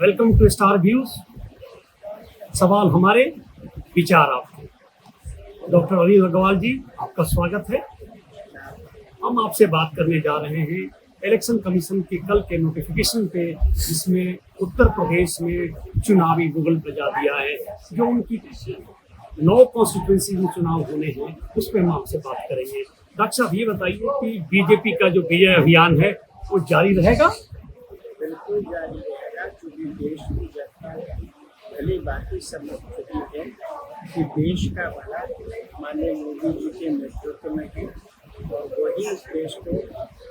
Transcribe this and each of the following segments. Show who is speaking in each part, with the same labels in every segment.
Speaker 1: Welcome to star views. सवाल हमारे, विचार आपके। डॉक्टर अनिल अग्रवाल जी, आपका स्वागत है। हम आपसे बात करने जा रहे हैं इलेक्शन कमीशन के कल के नोटिफिकेशन पे, जिसमें उत्तर प्रदेश में चुनावी मुगल बजा दिया है। जो उनकी 9 कॉन्स्टिट्यूंसी में चुनाव होने हैं, उस पर हम आपसे बात करेंगे। डॉक्टर साहब, ये बताइए कि बीजेपी का जो विजय अभियान है वो जारी रहेगा?
Speaker 2: बिल्कुल जारी रहेगा, क्योंकि देश की जनता भली बात समझ चुकी है कि देश का भला माननीय मोदी जी के नेतृत्व में है और वही इस देश को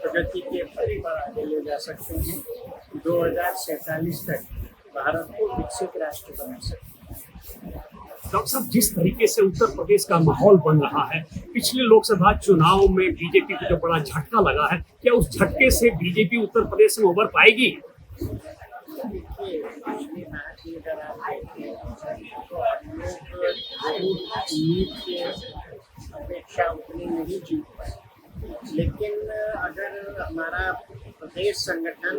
Speaker 2: प्रगति के पथ पर आगे ले जा सकते हैं। 2047 तक भारत को विकसित राष्ट्र बना सकते हैं।
Speaker 1: डॉक्टर साहब, जिस तरीके से उत्तर प्रदेश का माहौल बन रहा है, पिछले लोकसभा चुनाव में बीजेपी को जो बड़ा झटका लगा है, क्या उस झटके से बीजेपी उत्तर प्रदेश में उभर पाएगी?
Speaker 2: देखिए, पिछली बार की अगर आप देखें तो हम लोग उम्मीद की अपेक्षा उतनी नहीं जीत पाए, लेकिन अगर हमारा प्रदेश संगठन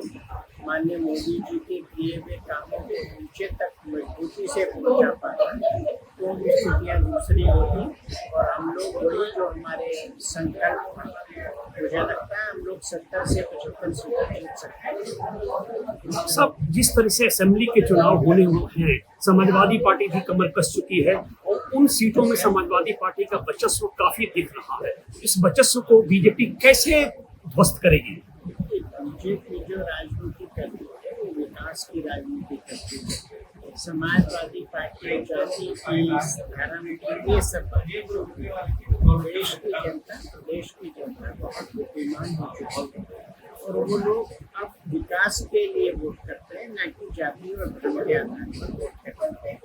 Speaker 2: माननीय मोदी जी के किए हुए कामों को नीचे तक मजबूती से पहुंचा पाता तो स्थितियाँ दूसरी होती और हम लोग वही जो हमारे संकल्प, मुझे लगता है हम लोग 70 से 75 सीटें जीत सकते हैं।
Speaker 1: सब जिस तरह से असेंबली के चुनाव होने हैं, समाजवादी पार्टी भी कमर कस चुकी है और उन सीटों में समाजवादी पार्टी का वर्चस्व काफी दिख रहा है। इस वर्चस्व को बीजेपी कैसे ध्वस्त करेगी?
Speaker 2: बीजेपी जो राजनीति करती है वो विकास की राजनीति करती है। समाजवादी पार्टी जाति की धर्म की ये सब देश की जनता, प्रदेश की जनता बहुत बुद्धिमान हो चुकी है और वो लोग अब विकास के लिए वोट करते हैं, न कि जाति और धर्म के आधार पर वोट करते हैं।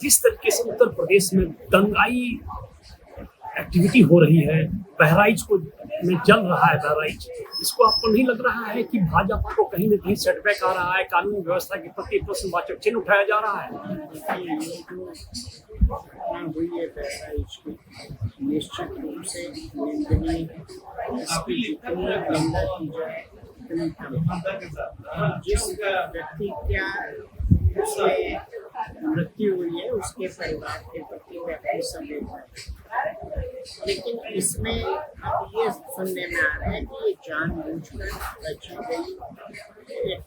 Speaker 1: जिस तरीके से उत्तर प्रदेश में दंगाई एक्टिविटी हो रही है, बहराइच को में जल रहा है बहराइच, इसको आपको नहीं लग रहा है कि भाजपा को कहीं न कहीं सेटबैक आ रहा है, कानून व्यवस्था के प्रति प्रश्नवाचक चिन्ह उठाया जा रहा है?
Speaker 2: ये जो घटना हुई है बहराइच की, निश्चित रूप से निंदनीय है। इसकी जितनी निंदा की जाए उतनी कम। जिस व्यक्ति क्या उसमें मृत्यु हुई है उसके परिवार के प्रति व्यक्ति संवेदना, लेकिन इसमें अब ये सुनने में आ रहा है कि ये जानबूझकर रची गई एक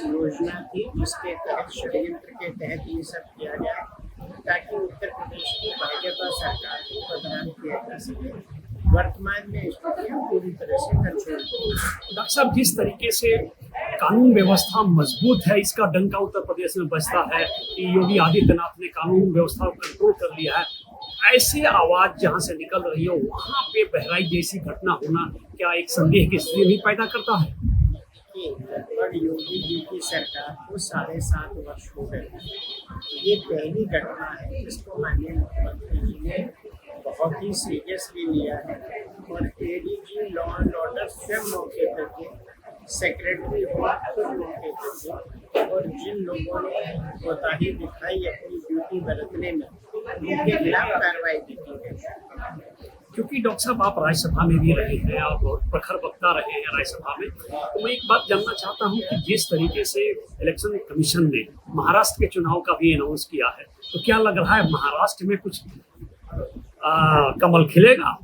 Speaker 2: योजना थी, जिसके तहत षड्यंत्र के तहत ये सब किया गया ताकि उत्तर प्रदेश की भाजपा सरकार को बदनाम किया जा सके। वर्तमान में स्थितियाँ पूरी तरह से कंट्रोल हो।
Speaker 1: डॉक्टर साहब, जिस तरीके से कानून व्यवस्था मजबूत है, इसका डंका उत्तर प्रदेश में बजता है कि योगी आदित्यनाथ ने कानून व्यवस्था को कंट्रोल कर लिया है। ऐसी आवाज जहां से निकल रही है, वहां पे बहराइच जैसी घटना होना क्या एक संदेह की स्थिति नहीं पैदा करता है?
Speaker 2: लगभग योगी जी की सरकार को 7.5 वर्ष हो गए। ये पहली घटना है जिसको माननीय मुख्यमंत्री जी ने बहुत ही सीरियसली लिया है और एडीजी लॉ एंड ऑर्डर स्वयं मौके पर थे, सेक्रेटरी खुद मौके पर थे और जिन लोगों ने कोताही दिखाई अपनी ड्यूटी बरतने में, उनके खिलाफ कार्रवाई की गई।
Speaker 1: क्योंकि डॉक्टर साहब, आप राज्यसभा में भी रहे हैं और बहुत प्रखर वक्ता रहे हैं राज्यसभा में, तो मैं एक बात जानना चाहता हूं कि जिस तरीके से इलेक्शन कमीशन ने महाराष्ट्र के चुनाव का भी अनाउंस किया है, तो क्या लग रहा है महाराष्ट्र में कुछ कमल खिलेगा?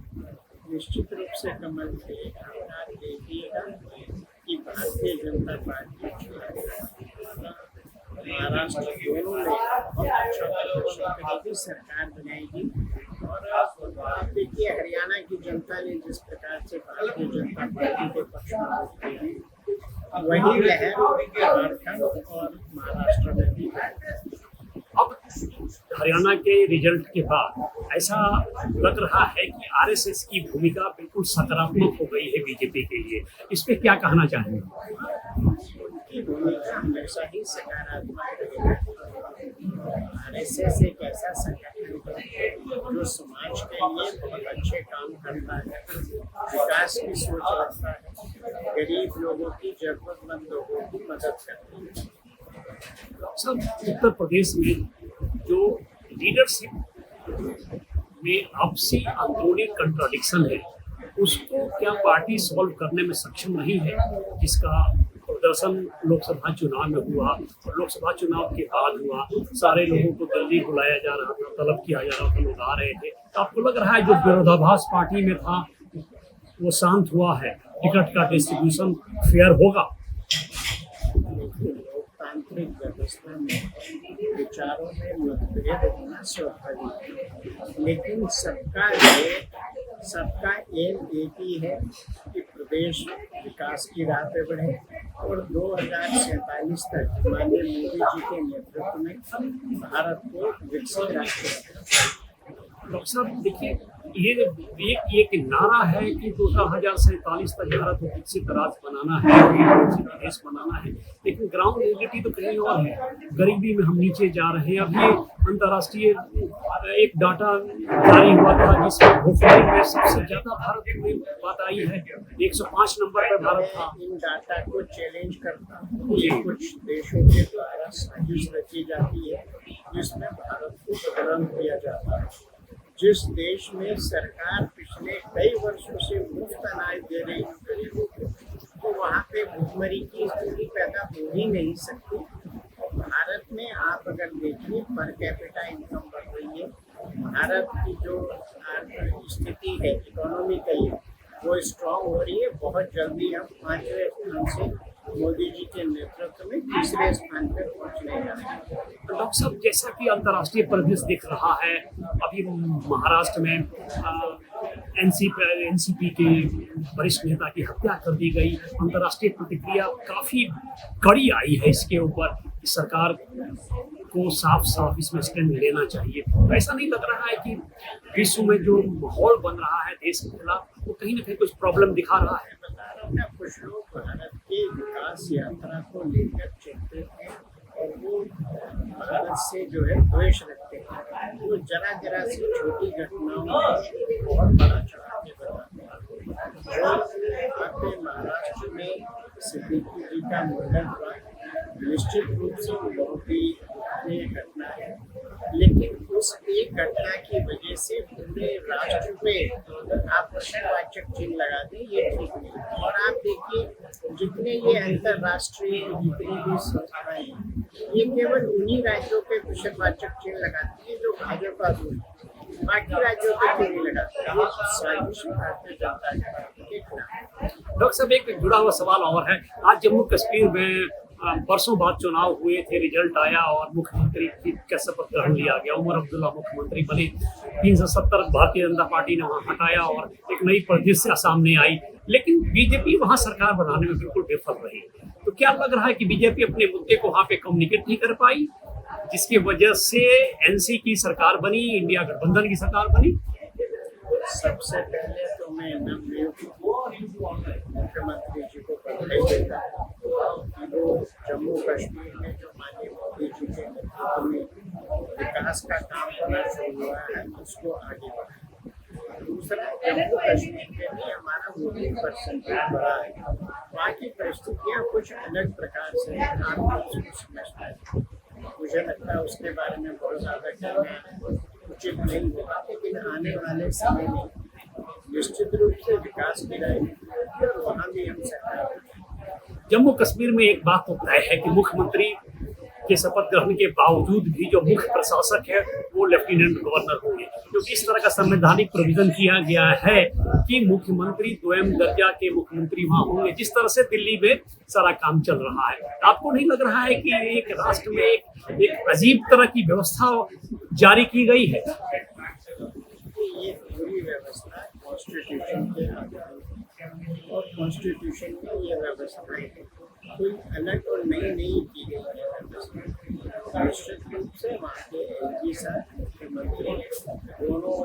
Speaker 2: निश्चित रूप से कमल खिलेगा। आप देखिएगा कि भारतीय जनता पार्टी महाराष्ट्र दोनों में बहुत अच्छा प्रदर्शन करेगी, सरकार बनाएगी और आप देखिए हरियाणा की जनता ने जिस प्रकार से भारतीय जनता पार्टी के पक्ष में वोट दी, वही लहर झारखंड और महाराष्ट्र में भी है।
Speaker 1: अब हरियाणा के रिजल्ट के बाद ऐसा लग रहा है कि आरएसएस की भूमिका बिल्कुल सकारात्मक हो गई है बीजेपी के लिए। इस पे क्या कहना चाहेंगे?
Speaker 2: उनकी भूमिका हमेशा ही सकारात्मक रहेगी। आरएसएस एक ऐसा संगठन है जो समाज के लिए बहुत अच्छे काम करता है, विकास की सोच रखता है, गरीब लोगों की, जरूरतमंद लोगों की मदद करता है।
Speaker 1: सब उत्तर प्रदेश में जो लीडरशिप में आपसी अंदरूनी कंट्राडिक्शन है, उसको क्या पार्टी सॉल्व करने में सक्षम नहीं है, जिसका प्रदर्शन लोकसभा चुनाव में हुआ और लोकसभा चुनाव के बाद हुआ, सारे लोगों को दिल्ली बुलाया जा रहा था, तलब किया जा रहा था, लोग आ रहे थे। तो आपको लग रहा है जो विरोधाभास पार्टी में था वो शांत हुआ है, टिकट का डिस्ट्रीब्यूशन फेयर होगा?
Speaker 2: लोकतांत्रिक व्यवस्था में विचारों में मतभेद होना स्वाभाविक है, लेकिन सबका एम एक ही है कि प्रदेश विकास की राह पे बढ़े और 2047 तक माननीय मोदी जी के नेतृत्व में भारत को विकसित राष्ट्र बनाए।
Speaker 1: डॉक्टर साहब देखिए, ये एक नारा है कि 2047 तक भारत को विकसित राज्य बनाना है, विकसित देश बनाना है, लेकिन ग्राउंड रियलिटी तो कहीं और है। गरीबी में हम नीचे जा रहे हैं। अभी अंतर्राष्ट्रीय एक डाटा जारी हुआ था जिसमें भूखमरी में सबसे ज्यादा भारत में बात आई है, 105 नंबर पर भारत था।
Speaker 2: इन डाटा को चैलेंज करता हूँ। ये कुछ देशों के द्वारा साजिश रची जाती है जिसमें भारत को बदनाम किया जाता है। जिस देश में सरकार पिछले कई वर्षों से मुफ्त अनाज दे रही है गरीबों को, तो वहाँ पे भूखमरी की स्थिति पैदा हो ही नहीं सकती। भारत में आप अगर देखिए पर कैपिटा इनकम बढ़ रही है, भारत की जो स्थिति है इकोनॉमिकली वो स्ट्रांग हो रही है। बहुत जल्दी हम 5वें स्थान से मोदी जी के नेतृत्व में तीसरे स्थान पर पहुंचने जा रहे हैं।
Speaker 1: तो डॉक्टर साहब, जैसा कि अंतर्राष्ट्रीय परिदृश्य दिख रहा है, अभी महाराष्ट्र में एनसीपी के वरिष्ठ नेता की हत्या कर दी गई। अंतर्राष्ट्रीय प्रतिक्रिया काफी कड़ी आई है इसके ऊपर। सरकार को साफ इसमें स्टैंड लेना चाहिए। तो ऐसा नहीं लग रहा है कि विश्व में जो माहौल बन रहा है देश के खिलाफ, वो कहीं ना कहीं कुछ प्रॉब्लम दिखा रहा है?
Speaker 2: कुछ लोग भारत की विकास यात्रा को लेकर चिंतित हैं और वो भारत से जो है द्वेष रखते हैं। वो जरा सी छोटी घटनाओं को बहुत बड़ा चढ़ा के बताते हैं। आपके महाराष्ट्र में सिद्दीकी जी का मुंडन हुआ, निश्चित रूप से वो बहुत ही घटना है, लेकिन उस एक घटना की वजह से पूरे राष्ट्र में आप प्रश्नवाचक चिन्ह लगा दें, ये ठीक नहीं। और आप देखिए जितने ये अंतर्राष्ट्रीय जितनी भी संस्थाएं हैं, ये केवल उन्हीं राज्यों पे प्रश्नवाचक चिन्ह लगाती है जो भाजपा को, बाकी राज्यों पे क्यों नहीं लगाते? ये साजिश भारतीय जनता पार्टी के खिलाफ।
Speaker 1: डॉक्टर साहब, एक जुड़ा हुआ सवाल और है। आज जम्मू कश्मीर में बरसों बाद चुनाव हुए थे, रिजल्ट आया और मुख्यमंत्री का शपथ ग्रहण लिया गया। उमर अब्दुल्ला मुख्यमंत्री बने। 370 भारतीय जनता पार्टी ने वहां हटाया और एक नई परिदृश्य सामने आई, लेकिन बीजेपी वहां सरकार बनाने में बिल्कुल विफल रही। तो क्या लग रहा है कि बीजेपी अपने मुद्दे को वहां पे कम्युनिकेट नहीं कर पाई, जिसकी वजह से एनसी की सरकार बनी, इंडिया गठबंधन की सरकार बनी?
Speaker 2: सबसे पहले तो मैं मुख्यमंत्री जी को बधाई देता हूं कि वो जम्मू कश्मीर में जो माननीय मोदी जी के नेतृत्व में विकास का काम होना शुरू हुआ है उसको आगे बढ़ाए। दूसरा, जम्मू कश्मीर में भी हमारा वोटिंग परसेंटेज बढ़ा है। वहाँ की परिस्थितियाँ कुछ अलग प्रकार से हैं, आप उसको समझते हैं। मुझे लगता है उसके बारे में बहुत ज़्यादा कहना उचित नहीं होगा, लेकिन आने वाले समय में निश्चित रूप से विकास की राजनीति और वहाँ भी हम सरकार।
Speaker 1: जम्मू कश्मीर में एक बात तो तय है कि मुख्यमंत्री के शपथ ग्रहण के बावजूद भी जो मुख्य प्रशासक है वो लेफ्टिनेंट गवर्नर होंगे, क्योंकि इस तरह का संवैधानिक प्रोविजन किया गया है कि मुख्यमंत्री स्वयं दर्जा के मुख्यमंत्री वहाँ होंगे, जिस तरह से दिल्ली में सारा काम चल रहा है। आपको नहीं लग रहा है कि एक राष्ट्र में एक अजीब तरह की व्यवस्था जारी की गई है?
Speaker 2: ये पूरी व्यवस्था कॉन्स्टिट्यूशन के आधार और कॉन्स्टिट्यूशन में ये व्यवस्थाएं कोई अलग और नई नहीं की गई है व्यवस्था। निश्चित रूप से वहाँ के एलजी साहब मुख्यमंत्री दोनों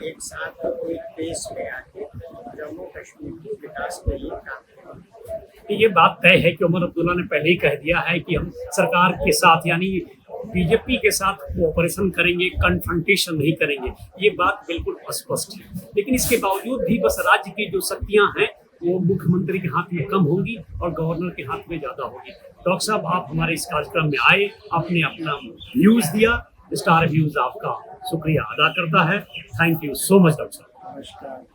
Speaker 2: एक साथ एक पेस में आके जम्मू कश्मीर के विकास के लिए काम करें।
Speaker 1: ये बात तय है कि उमर अब्दुल्ला ने पहले ही कह दिया है कि हम सरकार के साथ यानी बीजेपी के साथ कोऑपरेशन करेंगे, कन्फ्रंटेशन नहीं करेंगे। ये बात बिल्कुल स्पष्ट है, लेकिन इसके बावजूद भी बस राज्य की जो शक्तियां हैं वो मुख्यमंत्री के हाथ में कम होंगी और गवर्नर के हाथ में ज्यादा होगी। डॉक्टर साहब, आप हमारे इस कार्यक्रम में आए, आपने अपना व्यूज दिया, स्टार व्यूज आपका शुक्रिया अदा करता है। Thank you so much doctor साहब।
Speaker 2: नमस्कार।